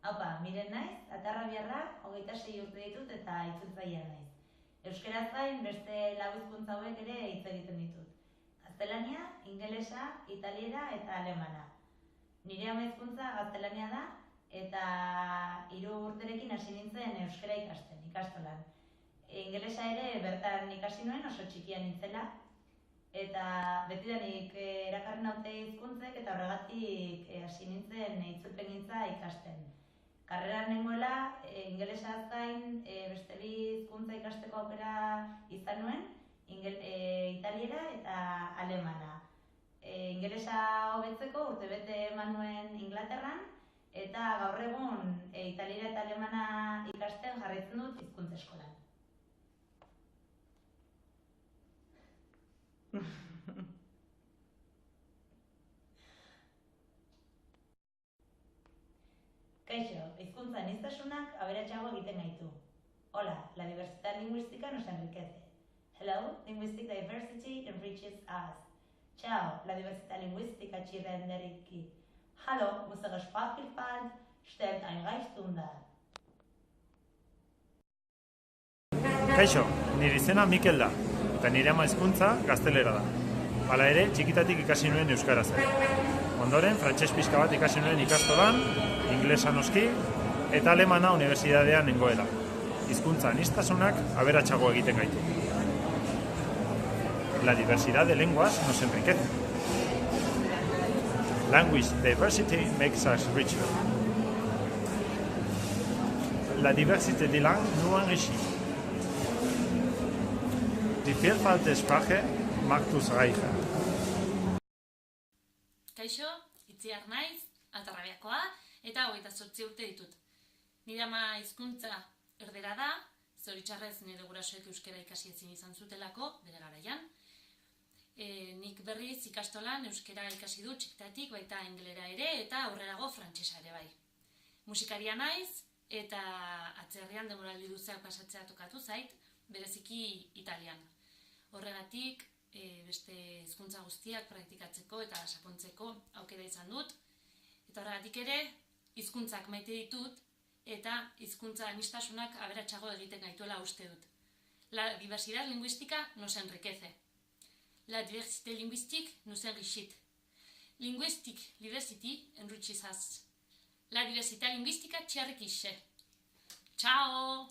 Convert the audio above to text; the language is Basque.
Haupa, miren naiz, atarrabiarra, 26 urte ditut eta itzultzailea naiz. Euskaraz gain beste lau hizkuntza hauek ere hitz egiten ditut. Gaztelania, ingelesa, italiera eta alemana. Nire ama hizkuntza gaztelania da eta 3 urterekin hasi nintzen euskara ikastolan. Ingelesa ere bertan ikasi nuen oso txikia nintzela eta betidanik erakarri naute hizkuntzek eta horregatik hasi nintzen itzulpengintza ikasten. Karreran nengoela, ingelesaz gain beste bi hizkuntza ikasteko aukera izan nuen, italiera eta alemana. Ingelesa hobetzeko urtebete eman nuen Inglaterran eta gaur egun italiera eta alemana ikasten jarraitzen dut hizkuntza eskolan. Kaixo, hizkuntza aniztasunak aberatsago egiten gaitu. Hola, la diversidad lingüística nos enriquece. Hello, linguistic diversity enriches us. Ciao, la diversidad lingüística ci rende ricchi. Hallo, unsere Sprachvielfalt stellt ein Reichtum dar. Kaixo, nire izena Mikel da, eta nire ama hizkuntza gaztelera da. Hala ere, txikitatik ikasi nuen euskaraz. Ondoren, frantses pixka bat ikasi nuen ikastolan, inglesa noski, eta alemana unibertsitatean nengoela. Hizkuntza aniztasunak aberatsago egiten gaitu. La diversidad de lenguas nos enriquece. Language diversity makes us richer. La diversité des langues nous enrichit. Die Vielfalt der Sprache macht uns reicher. Kaixo, Itziar naiz, Atarrabiakoa, eta 28 urte ditut. Nire ama hizkuntza erdera da, zoritxarrez nire gurasoek euskara ikasi ezin izan zutelako, bere garaian. Nik berriz ikastolan euskara ikasi dut txikitatik, baita ingelera ere, eta aurrerago frantsesa ere bai. Musikaria naiz, eta atzerrian denboraldi luzeak pasatzea tokatu zait, bereziki italian. Horregatik, beste hizkuntza guztiak praktikatzeko eta sakontzeko aukera izan dut. Eta horregatik ere, hizkuntzak maite ditut eta hizkuntza aniztasunak aberatsago egiten gaituela uste dut. La diversidad lingüística nos enriquece. La diversité linguistique nous enrichit. Linguistic diversity enriches us. La diversità linguistica ci arricchisce. Ciao!